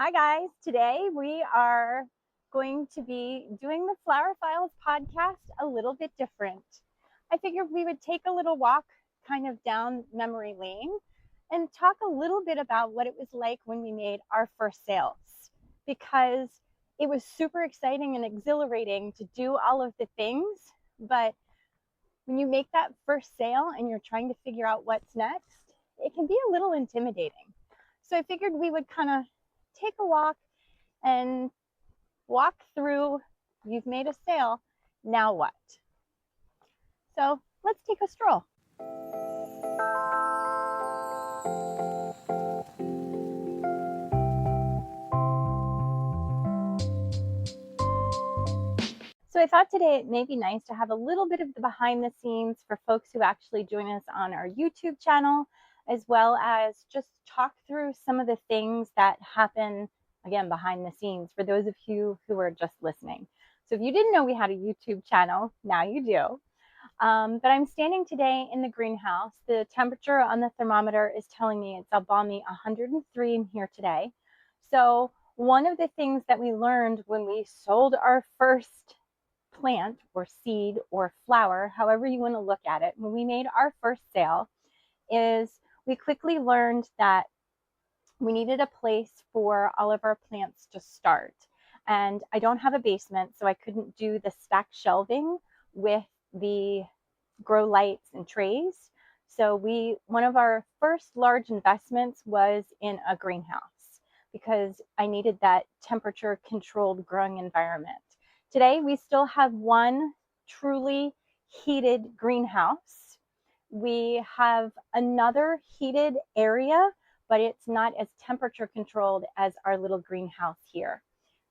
Hi guys, today we are going to be doing the Flower Files podcast a little bit different. I figured we would take a little walk kind of down memory lane and talk a little bit about what it was like when we made our first sales, because it was super exciting and exhilarating to do all of the things, but when you make that first sale and you're trying to figure out what's next, it can be a little intimidating. So I figured we would kind of take a walk and walk through. You've made a sale, now what? So let's take a stroll. So I thought today it may be nice to have a little bit of the behind the scenes for folks who actually join us on our YouTube channel, as well as just talk through some of the things that happen, again, behind the scenes for those of you who are just listening. So if you didn't know we had a YouTube channel, now you do. But I'm standing today in the greenhouse. The temperature on the thermometer is telling me it's a balmy 103 in here today. So one of the things that we learned when we sold our first plant or seed or flower, however you want to look at it, when we made our first sale, is we quickly learned that we needed a place for all of our plants to start. And I don't have a basement, so I couldn't do the stack shelving with the grow lights and trays. So one of our first large investments was in a greenhouse because I needed that temperature controlled growing environment. Today, we still have one truly heated greenhouse. We have another heated area, but it's not as temperature controlled as our little greenhouse here.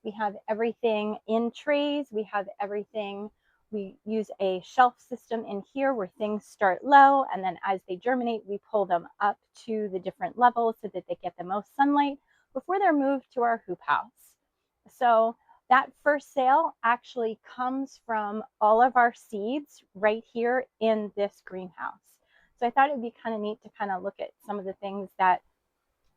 We have everything in trays. We have everything. We use a shelf system in here where things start low, and then as they germinate, we pull them up to the different levels so that they get the most sunlight before they're moved to our hoop house. So that first sale actually comes from all of our seeds right here in this greenhouse. So I thought it'd be kind of neat to kind of look at some of the things that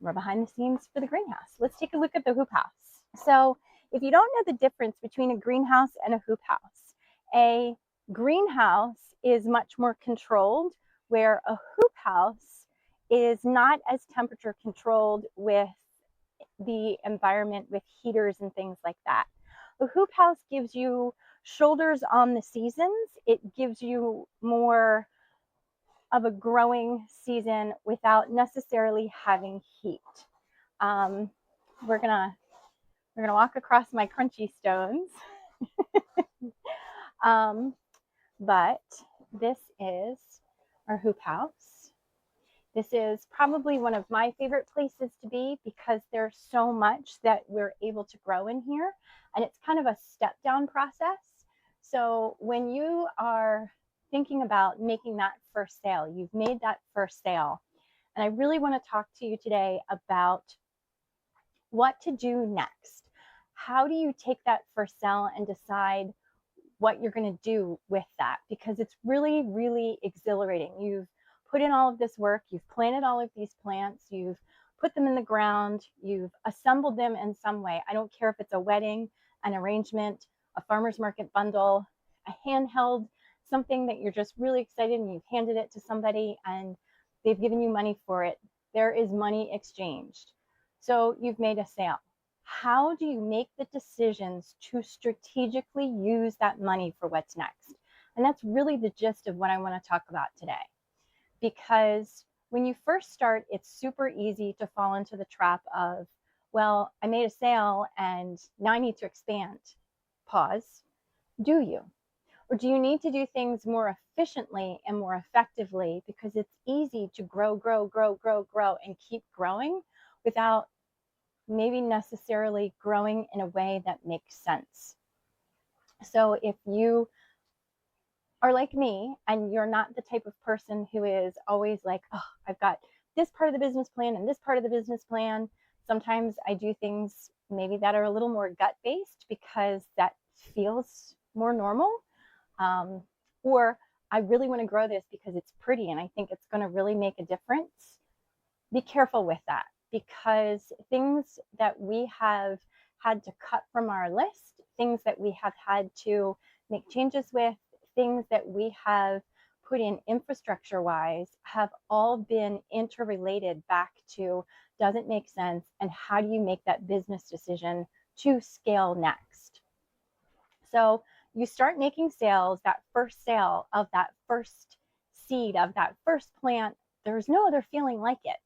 were behind the scenes for the greenhouse. Let's take a look at the hoop house. So if you don't know the difference between a greenhouse and a hoop house, a greenhouse is much more controlled, where a hoop house is not as temperature controlled with the environment with heaters and things like that. A hoop house gives you shoulders on the seasons. It gives you more of a growing season without necessarily having heat. We're gonna walk across my crunchy stones. But this is our hoop house. This is probably one of my favorite places to be because there's so much that we're able to grow in here, and it's kind of a step down process. So when you are thinking about making that first sale, you've made that first sale, and I really want to talk to you today about what to do next. How do you take that first sale and decide what you're going to do with that? Because it's really, really exhilarating. You've put in all of this work, you've planted all of these plants, you've put them in the ground, you've assembled them in some way. I don't care if it's a wedding, an arrangement, a farmer's market bundle, a handheld, something that you're just really excited and you've handed it to somebody and they've given you money for it. There is money exchanged. So you've made a sale. How do you make the decisions to strategically use that money for what's next? And that's really the gist of what I want to talk about today. Because when you first start, it's super easy to fall into the trap of, well, I made a sale and now I need to expand. Pause. Do you? Or do you need to do things more efficiently and more effectively? Because it's easy to grow, and keep growing without maybe necessarily growing in a way that makes sense. So if you are like me and you're not the type of person who is always like, oh, I've got this part of the business plan and this part of the business plan. Sometimes I do things maybe that are a little more gut based because that feels more normal. Or I really want to grow this because it's pretty and I think it's going to really make a difference. Be careful with that, because things that we have had to cut from our list, things that we have had to make changes with, things that we have put in infrastructure wise have all been interrelated back to, does it make sense, and how do you make that business decision to scale next? So you start making sales, that first sale of that first seed, of that first plant. There's no other feeling like it.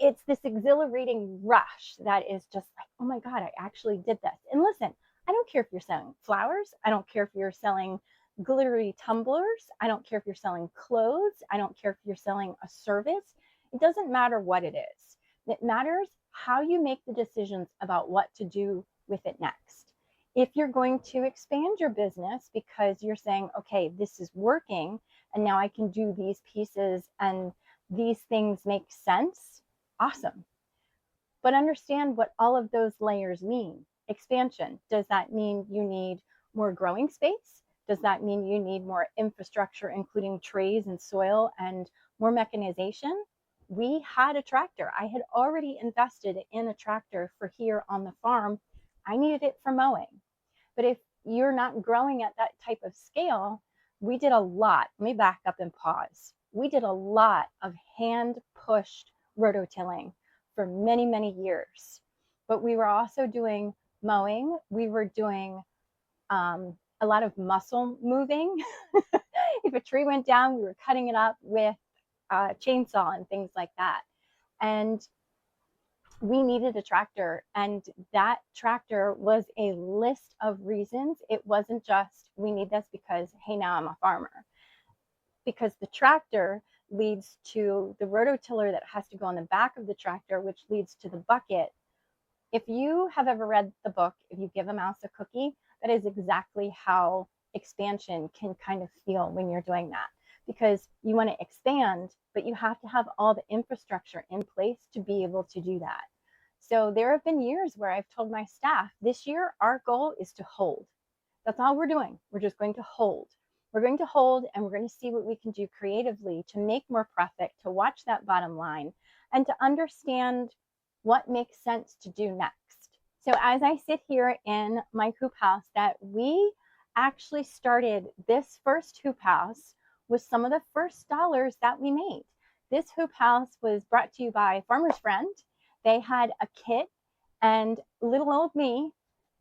It's this exhilarating rush that is just like, oh my God, I actually did this. And listen, I don't care if you're selling flowers. I don't care if you're selling glittery tumblers. I don't care if you're selling clothes. I don't care if you're selling a service. It doesn't matter what it is. It matters how you make the decisions about what to do with it next. If you're going to expand your business because you're saying, okay, this is working, and now I can do these pieces and these things make sense, awesome. But understand what all of those layers mean. Expansion. Does that mean you need more growing space? Does that mean you need more infrastructure, including trays and soil and more mechanization? We had a tractor. I had already invested in a tractor for here on the farm. I needed it for mowing. But if you're not growing at that type of scale, we did a lot. Let me back up and pause. We did a lot of hand pushed rototilling for many, many years. But we were also doing mowing. We were doing a lot of muscle moving. If a tree went down, we were cutting it up with a chainsaw and things like that. And we needed a tractor, and that tractor was a list of reasons. It wasn't just, we need this because, hey, now I'm a farmer. Because the tractor leads to the rototiller that has to go on the back of the tractor, which leads to the bucket. If you have ever read the book, If You Give a Mouse a Cookie, that is exactly how expansion can kind of feel when you're doing that. Because you want to expand, but you have to have all the infrastructure in place to be able to do that. So there have been years where I've told my staff, this year, our goal is to hold. That's all we're doing. We're just going to hold. We're going to hold, and we're going to see what we can do creatively to make more profit, to watch that bottom line, and to understand what makes sense to do next. So as I sit here in my hoop house, that we actually started this first hoop house with some of the first dollars that we made. This hoop house was brought to you by Farmer's Friend. They had a kit, and little old me,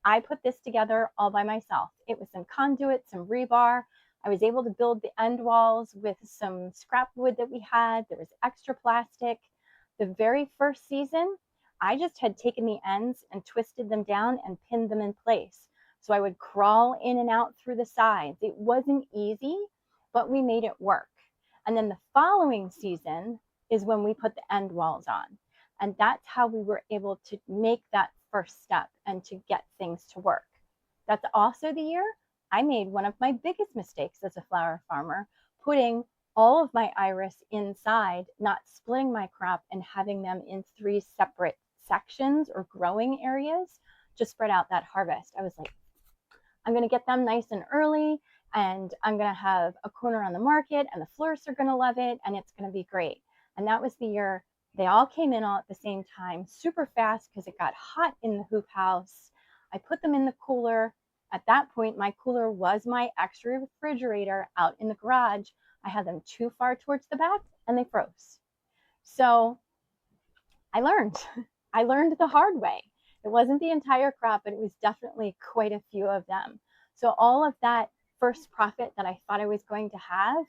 I put this together all by myself. It was some conduit, some rebar. I was able to build the end walls with some scrap wood that we had. There was extra plastic. The very first season, I just had taken the ends and twisted them down and pinned them in place. So I would crawl in and out through the sides. It wasn't easy, but we made it work. And then the following season is when we put the end walls on. And that's how we were able to make that first step and to get things to work. That's also the year I made one of my biggest mistakes as a flower farmer, putting all of my iris inside, not splitting my crop and having them in 3 separate sections or growing areas to spread out that harvest. I was like, I'm going to get them nice and early, and I'm going to have a corner on the market, and the florists are going to love it, and it's going to be great. And that was the year they all came in all at the same time, super fast, because it got hot in the hoop house. I put them in the cooler. At that point, my cooler was my extra refrigerator out in the garage. I had them too far towards the back, and they froze. So I learned. I learned the hard way. It wasn't the entire crop, but it was definitely quite a few of them. So all of that first profit that I thought I was going to have,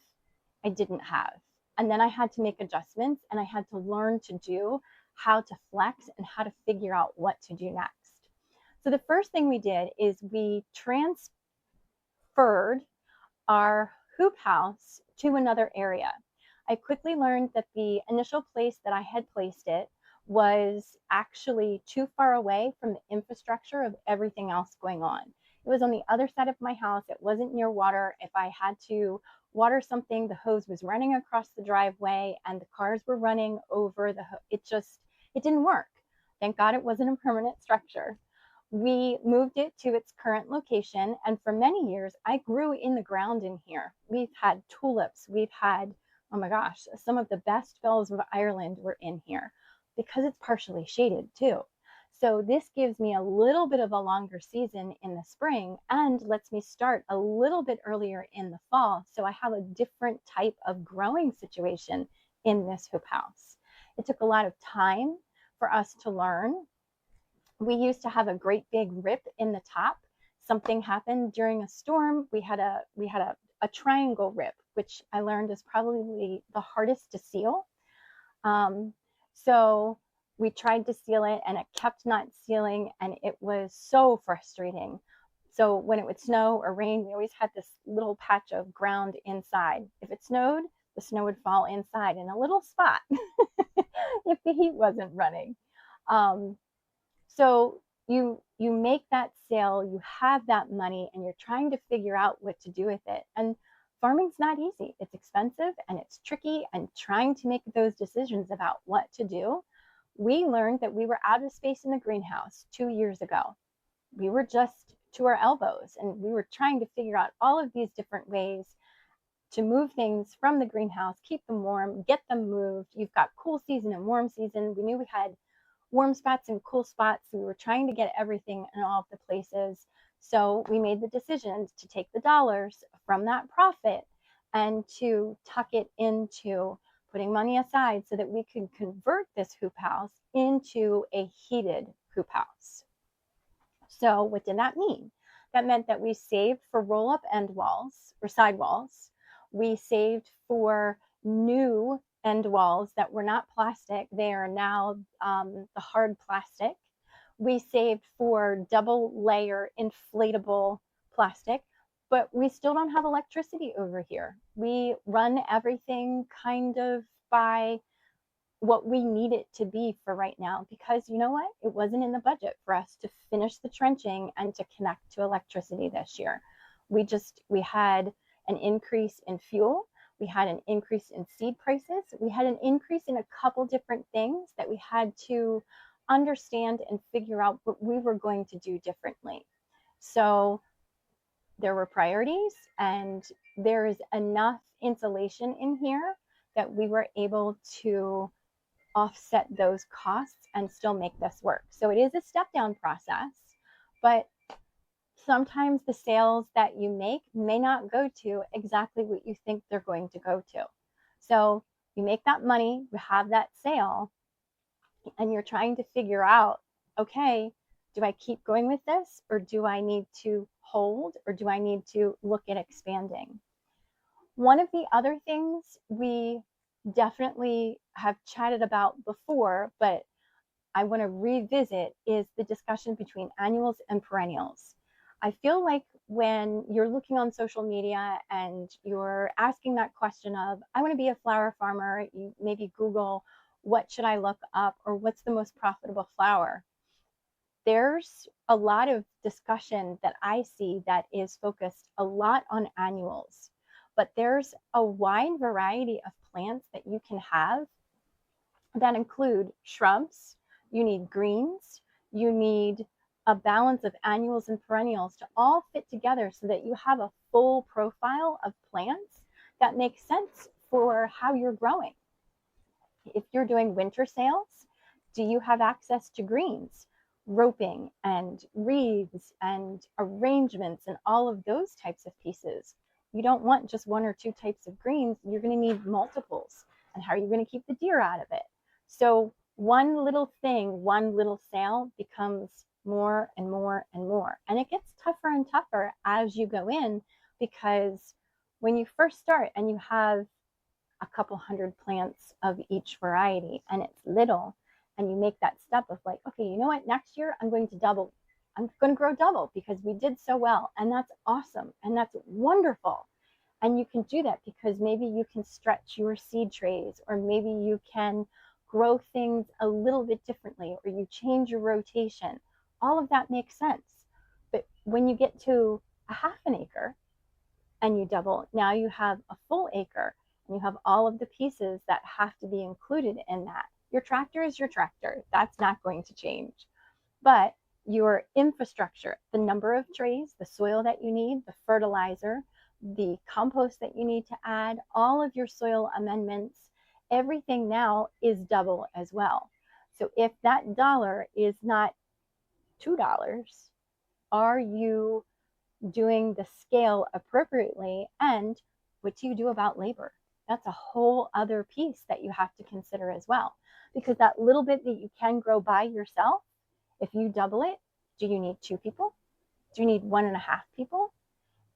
I didn't have. And then I had to make adjustments, and I had to learn to do how to flex and how to figure out what to do next. So the first thing we did is we transferred our hoop house to another area. I quickly learned that the initial place that I had placed it was actually too far away from the infrastructure of everything else going on. It was on the other side of my house. It wasn't near water. If I had to water something, the hose was running across the driveway and the cars were running over the hose. It didn't work. Thank God it wasn't a permanent structure. We moved it to its current location, and for many years, I grew in the ground in here. We've had tulips. We've had, oh my gosh, some of the best bells of Ireland were in here. because it's partially shaded too. So this gives me a little bit of a longer season in the spring and lets me start a little bit earlier in the fall. So I have a different type of growing situation in this hoop house. It took a lot of time for us to learn. We used to have a great big rip in the top. Something happened during a storm. We had a triangle rip, which I learned is probably the hardest to seal. Um, so we tried to seal it and it kept not sealing, and it was so frustrating. So when it would snow or rain, we always had this little patch of ground inside. If it snowed, the snow would fall inside in a little spot if the heat wasn't running. Um, so you make that sale, you have that money, and you're trying to figure out what to do with it. And farming's not easy. It's expensive and it's tricky, and trying to make those decisions about what to do. We learned that we were out of space in the greenhouse 2 years ago. We were just to our elbows, and we were trying to figure out all of these different ways to move things from the greenhouse, keep them warm, get them moved. You've got cool season and warm season. We knew we had warm spots and cool spots. We were trying to get everything in all of the places. So we made the decision to take the dollars from that profit and to tuck it into putting money aside so that we could convert this hoop house into a heated hoop house. So what did that mean? That meant that we saved for roll-up end walls or side walls. We saved for new end walls that were not plastic. They are now the hard plastic. We saved for double layer inflatable plastic, but we still don't have electricity over here. We run everything kind of by what we need it to be for right now, because you know what? It wasn't in the budget for us to finish the trenching and to connect to electricity this year. We had an increase in fuel. We had an increase in seed prices. We had an increase in a couple different things that we had to understand and figure out what we were going to do differently. So there were priorities, and there is enough insulation in here that we were able to offset those costs and still make this work. So it is a step down process, but sometimes the sales that you make may not go to exactly what you think they're going to go to. So you make that money, you have that sale, and you're trying to figure out, okay, do I keep going with this, or do I need to hold, or do I need to look at expanding? One of the other things we definitely have chatted about before, but I want to revisit, is the discussion between annuals and perennials. I feel like when you're looking on social media and you're asking that question of, I want to be a flower farmer, you maybe Google, what should I look up, or what's the most profitable flower? There's a lot of discussion that I see that is focused a lot on annuals, but there's a wide variety of plants that you can have that include shrubs. You need greens, you need a balance of annuals and perennials to all fit together so that you have a full profile of plants that makes sense for how you're growing. If you're doing winter sales, do you have access to greens, roping and wreaths and arrangements and all of those types of pieces? You don't want just one or two types of greens. You're going to need multiples. And how are you going to keep the deer out of it? So one little thing, one little sale becomes more and more and more. And it gets tougher and tougher as you go in, because when you first start and you have a couple hundred plants of each variety and it's little, and you make that step of like, okay, you know what, next year I'm going to double, I'm going to grow double because we did so well, and that's awesome and that's wonderful. And you can do that because maybe you can stretch your seed trays, or maybe you can grow things a little bit differently, or you change your rotation. All of that makes sense. But when you get to a half an acre and you double, now you have a full acre, and you have all of the pieces that have to be included in that. Your tractor is your tractor. That's not going to change. But your infrastructure, the number of trays, the soil that you need, the fertilizer, the compost that you need to add, all of your soil amendments, everything now is double as well. So if that dollar is not $2, are you doing the scale appropriately? And what do you do about labor? That's a whole other piece that you have to consider as well. Because that little bit that you can grow by yourself, if you double it, do you need 2 people? Do you need 1.5 people?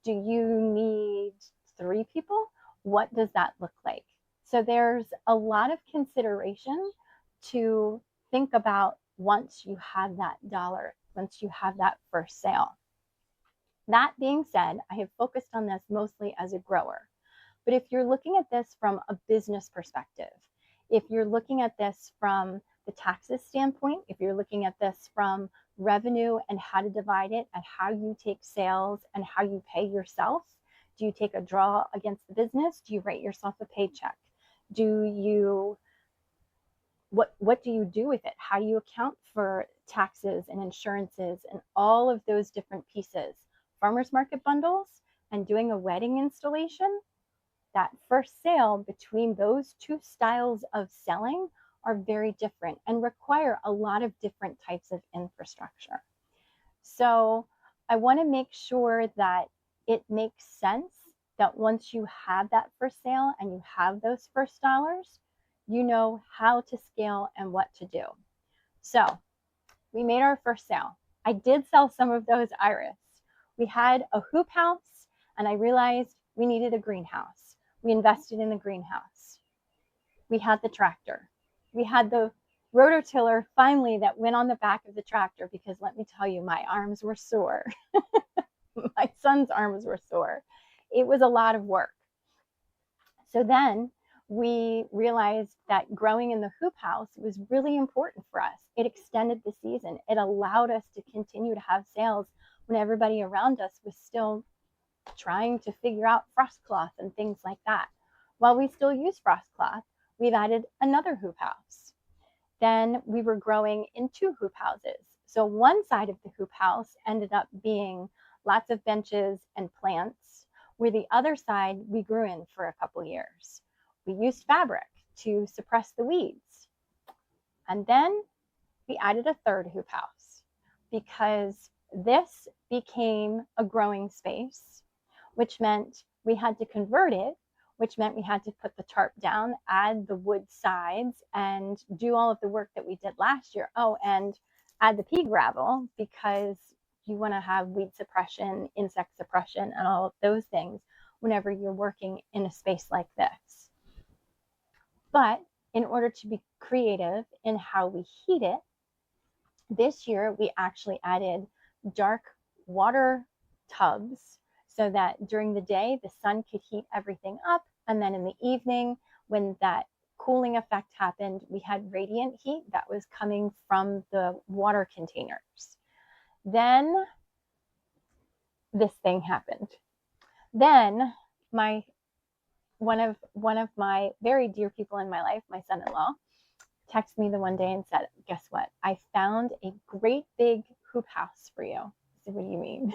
Do you need 3 people? What does that look like? So there's a lot of consideration to think about once you have that dollar, once you have that first sale. That being said, I have focused on this mostly as a grower. But if you're looking at this from a business perspective, if you're looking at this from the taxes standpoint, if you're looking at this from revenue and how to divide it and how you take sales and how you pay yourself, do you take a draw against the business? Do you write yourself a paycheck? Do you what do you do with it? How do you account for taxes and insurances and all of those different pieces? Farmers market bundles and doing a wedding installation, that first sale between those two styles of selling are very different and require a lot of different types of infrastructure. So I want to make sure that it makes sense that once you have that first sale and you have those first dollars, you know how to scale and what to do. So we made our first sale. I did sell some of those iris. We had a hoop house, and I realized we needed a greenhouse. We invested in the greenhouse. We had the tractor. We had the rototiller finally that went on the back of the tractor, because let me tell you, my arms were sore. My son's arms were sore. It was a lot of work. So then we realized that growing in the hoop house was really important for us. It extended the season. It allowed us to continue to have sales when everybody around us was still trying to figure out frost cloth and things like that. While we still use frost cloth, we've added another hoop house. Then we were growing in 2 hoop houses. So one side of the hoop house ended up being lots of benches and plants, where the other side we grew in for a couple years. We used fabric to suppress the weeds. And then we added a 3rd hoop house, because this became a growing space, which meant we had to convert it, which meant we had to put the tarp down, add the wood sides, and do all of the work that we did last year. Oh, and add the pea gravel, because you want to have weed suppression, insect suppression, and all of those things whenever you're working in a space like this. But in order to be creative in how we heat it, this year we actually added dark water tubs, so that during the day the sun could heat everything up, and then in the evening, when that cooling effect happened, we had radiant heat that was coming from the water containers. Then this thing happened. Then one of my very dear people in my life, my son-in-law, texted me the one day and said, guess what? I found a great big hoop house for you. I said, what do you mean?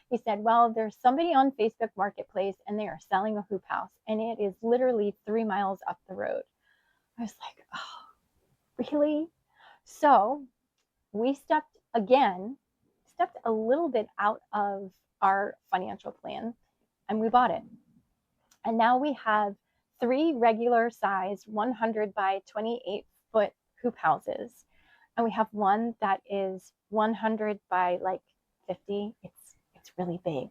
He said, well, there's somebody on Facebook Marketplace and they are selling a hoop house, and it is literally 3 miles up the road. I was like, oh, really? So we stepped a little bit out of our financial plan, and we bought it. And now we have 3 regular size 100 by 28 foot hoop houses. And we have one that is 100 by like 50. It's really big.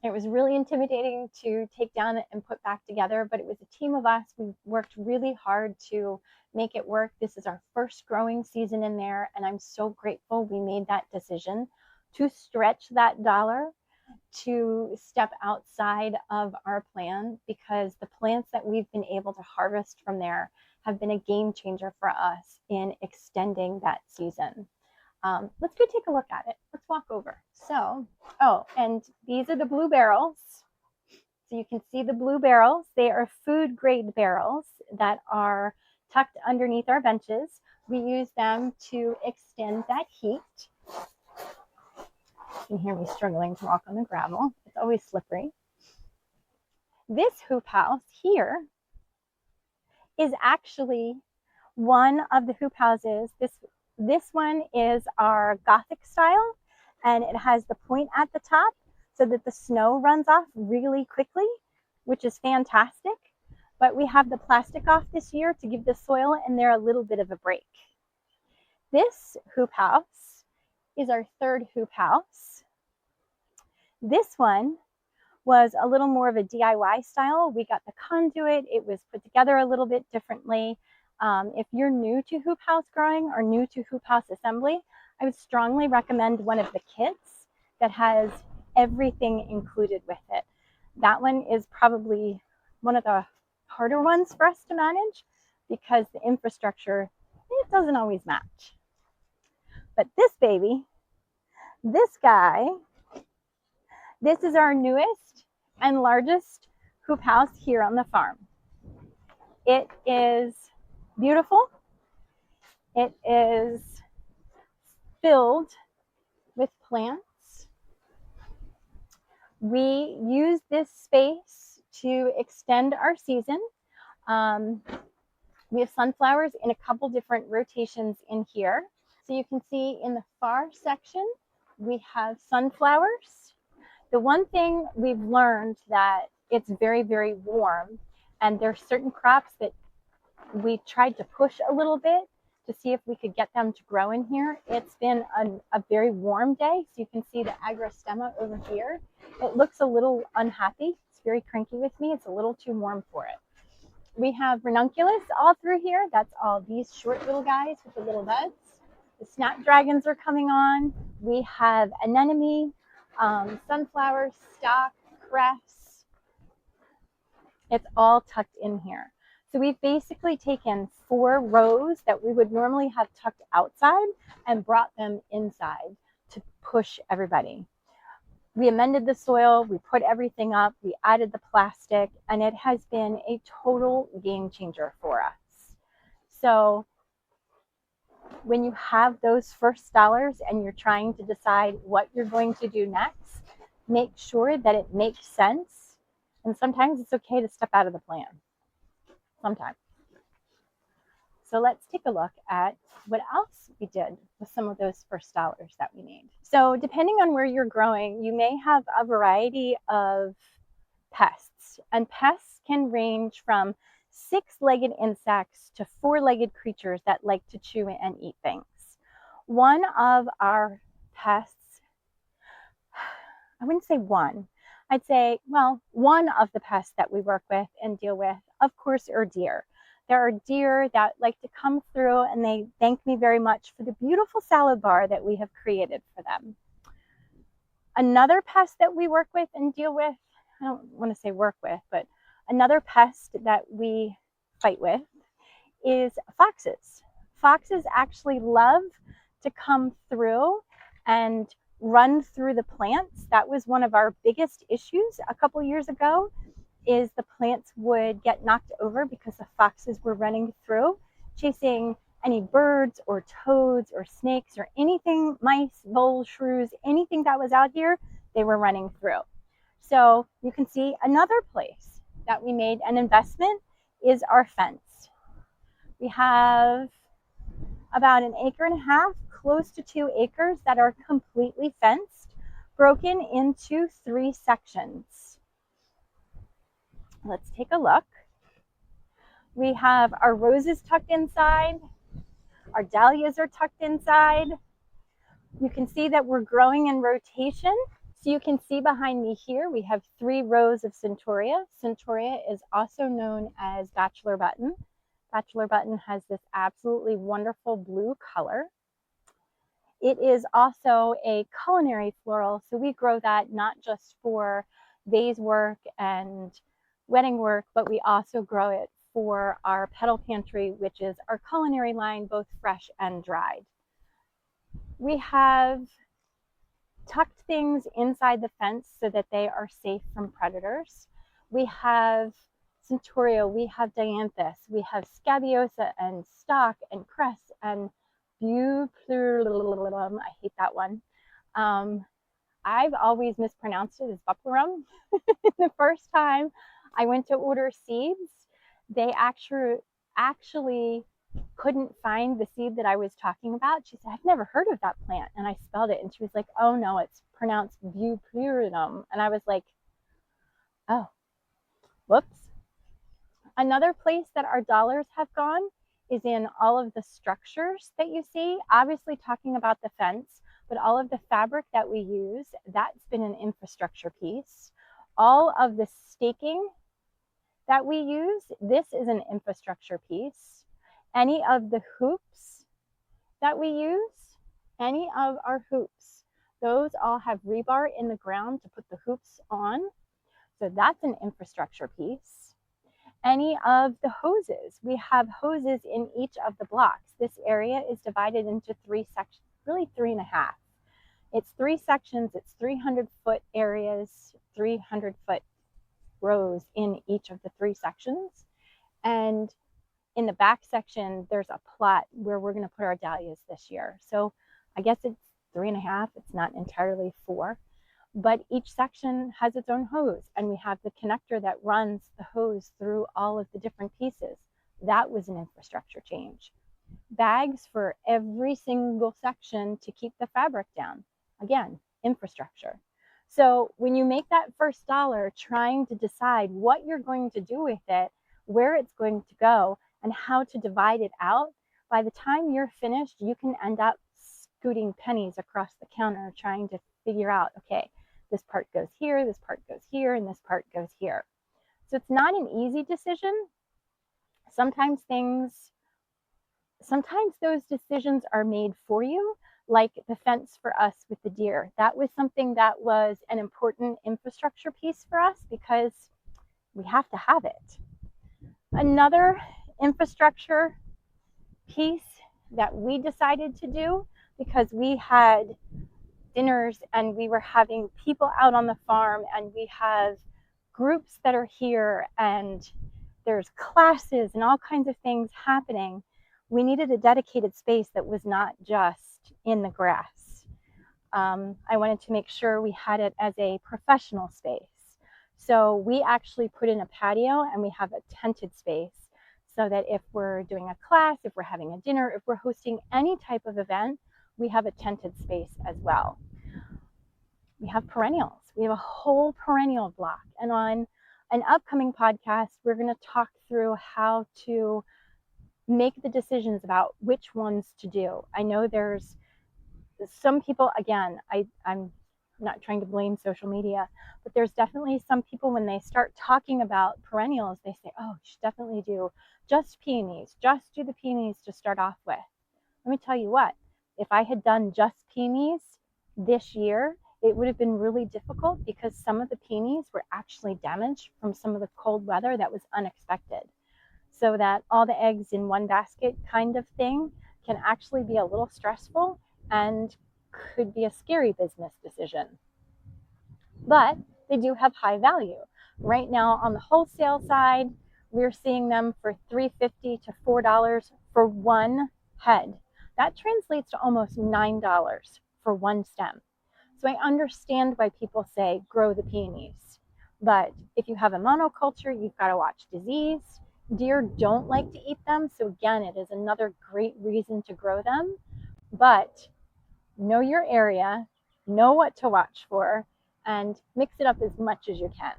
It was really intimidating to take down and put back together, but it was a team of us. We worked really hard to make it work. This is our first growing season in there, and I'm so grateful we made that decision to stretch that dollar, to step outside of our plan, because the plants that we've been able to harvest from there have been a game changer for us in extending that season. Let's go take a look at it. Let's walk over. So, oh, and these are the blue barrels. So you can see the blue barrels. They are food grade barrels that are tucked underneath our benches. We use them to extend that heat. You can hear me struggling to walk on the gravel. It's always slippery. This hoop house here is actually one of the hoop houses. This one is our Gothic style, and it has the point at the top so that the snow runs off really quickly, which is fantastic. But we have the plastic off this year to give the soil in there a little bit of a break. This hoop house is our third hoop house. This one was a little more of a DIY style. We got the conduit. It was put together a little bit differently. If you're new to hoop house growing or new to hoop house assembly, I would strongly recommend one of the kits that has everything included with it. That one is probably one of the harder ones for us to manage because the infrastructure, it doesn't always match. But this baby, this guy, this is our newest and largest hoop house here on the farm. It is beautiful. It is filled with plants. We use this space to extend our season. We have sunflowers in a couple different rotations in here. So you can see in the far section, we have sunflowers. The one thing we've learned that it's very, very warm, and there's certain crops that we tried to push a little bit to see if we could get them to grow in here. It's been a very warm day, so you can see the agrostemma over here. It looks a little unhappy. It's very cranky with me. It's a little too warm for it. We have ranunculus all through here. That's all these short little guys with the little buds. The snapdragons are coming on. We have anemone, sunflowers, stock, cress. It's all tucked in here. So we've basically taken 4 rows that we would normally have tucked outside and brought them inside to push everybody. We amended the soil, we put everything up, we added the plastic, and it has been a total game changer for us. So when you have those first dollars and you're trying to decide what you're going to do next, make sure that it makes sense. And sometimes it's okay to step out of the plan. Sometimes. So let's take a look at what else we did with some of those first dollars that we made. So depending on where you're growing, you may have a variety of pests. And pests can range from 6-legged insects to 4-legged creatures that like to chew and eat things. One of our pests, I wouldn't say one, I'd say, well, one of the pests that we work with and deal with, of course, are deer. There are deer that like to come through and they thank me very much for the beautiful salad bar that we have created for them. Another pest that we work with and deal with, I don't want to say work with, but another pest that we fight with is foxes. Foxes actually love to come through and run through the plants. That was one of our biggest issues a couple years ago, is the plants would get knocked over because the foxes were running through, chasing any birds or toads or snakes or anything, mice, voles, shrews, anything that was out here, they were running through. So you can see another place that we made an investment is our fence. We have about 1.5 acres, close to 2 acres, that are completely fenced, broken into 3 sections. Let's take a look. We have our roses tucked inside. Our dahlias are tucked inside. You can see that we're growing in rotation. So you can see behind me here, we have 3 rows of centaurea. Centaurea is also known as bachelor button. Bachelor button has this absolutely wonderful blue color. It is also a culinary floral, so we grow that not just for vase work and wedding work, but we also grow it for our petal pantry, which is our culinary line, both fresh and dried. We have tucked things inside the fence so that they are safe from predators. We have centaurea, we have dianthus, we have scabiosa and stock and cress and bupleurum. I hate that one. I've always mispronounced it as bupleurum. The first time I went to order seeds, they actually couldn't find the seed that I was talking about. She said, I've never heard of that plant. And I spelled it, and she was like, oh no, it's pronounced bupurinum. And I was like, oh, whoops. Another place that our dollars have gone is in all of the structures that you see, obviously talking about the fence, but all of the fabric that we use, that's been an infrastructure piece. All of the staking that we use, this is an infrastructure piece. Any of the hoops that we use, any of our hoops, those all have rebar in the ground to put the hoops on. So that's an infrastructure piece. Any of the hoses, we have hoses in each of the blocks. This area is divided into 3 sections, really 3.5. It's 3 sections, it's 300-foot areas, 300-foot rows in each of the 3 sections. And in the back section, there's a plot where we're going to put our dahlias this year. So I guess it's 3.5, it's not entirely 4. But each section has its own hose, and we have the connector that runs the hose through all of the different pieces. That was an infrastructure change. Bags for every single section to keep the fabric down. Again, infrastructure. So when you make that first dollar trying to decide what you're going to do with it, where it's going to go, and how to divide it out, by the time you're finished, you can end up scooting pennies across the counter trying to figure out, okay, this part goes here, this part goes here, and this part goes here. So it's not an easy decision. Sometimes those decisions are made for you, like the fence for us with the deer. That was something that was an important infrastructure piece for us because we have to have it. Another infrastructure piece that we decided to do, because we had dinners and we were having people out on the farm, and we have groups that are here, and there's classes and all kinds of things happening. We needed a dedicated space that was not just in the grass. I wanted to make sure we had it as a professional space. So we actually put in a patio, and we have a tented space so that if we're doing a class, if we're having a dinner, if we're hosting any type of event, we have a tented space as well. We have perennials. We have a whole perennial block. And on an upcoming podcast, we're going to talk through how to make the decisions about which ones to do. I know there's some people, again, I'm not trying to blame social media, but there's definitely some people, when they start talking about perennials, they say, oh, you should definitely do just peonies, just do the peonies to start off with. Let me tell you what, if I had done just peonies this year, it would have been really difficult because some of the peonies were actually damaged from some of the cold weather that was unexpected. So that all the eggs in one basket kind of thing can actually be a little stressful and could be a scary business decision. But they do have high value. Right now on the wholesale side, we're seeing them for $3.50 to $4 for one head. That translates to almost $9 for one stem. So I understand why people say grow the peonies. But if you have a monoculture, you've got to watch disease. Deer don't like to eat them. So again, it is another great reason to grow them. But know your area, know what to watch for, and mix it up as much as you can.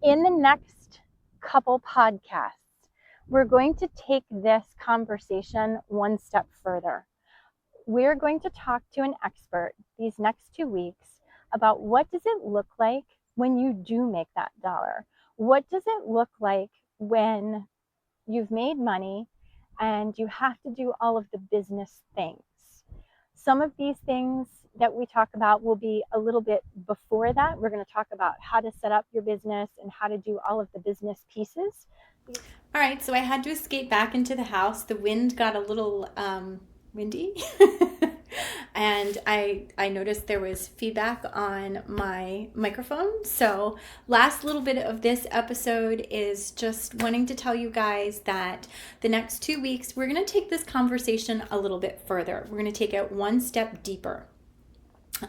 In the next couple podcasts, we're going to take this conversation one step further. We're going to talk to an expert these next 2 weeks about what does it look like when you do make that dollar? What does it look like when you've made money and you have to do all of the business things? Some of these things that we talk about will be a little bit before that. We're going to talk about how to set up your business and how to do all of the business pieces. All right, so I had to escape back into the house. The wind got a little windy. And I noticed there was feedback on my microphone. So last little bit of this episode is just wanting to tell you guys that the next 2 weeks, we're going to take this conversation a little bit further. We're going to take it one step deeper.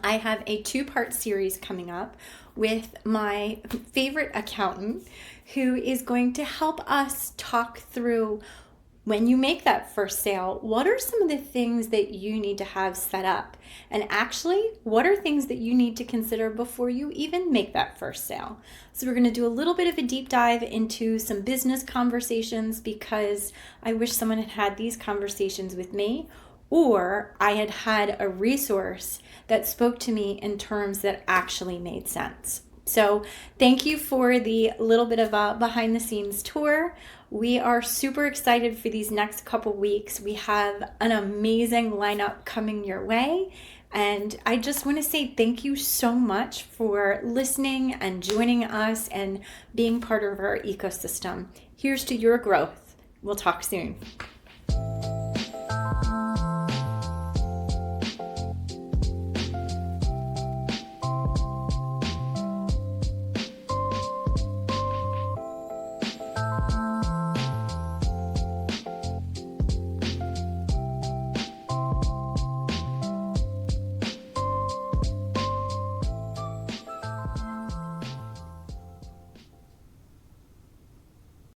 I have a 2-part series coming up with my favorite accountant who is going to help us talk through when you make that first sale, what are some of the things that you need to have set up? And actually, what are things that you need to consider before you even make that first sale? So, we're going to do a little bit of a deep dive into some business conversations because I wish someone had had these conversations with me, or I had had a resource that spoke to me in terms that actually made sense. So, thank you for the little bit of a behind the scenes tour. We are super excited for these next couple weeks. We have an amazing lineup coming your way. And I just want to say thank you so much for listening and joining us and being part of our ecosystem. Here's to your growth. We'll talk soon.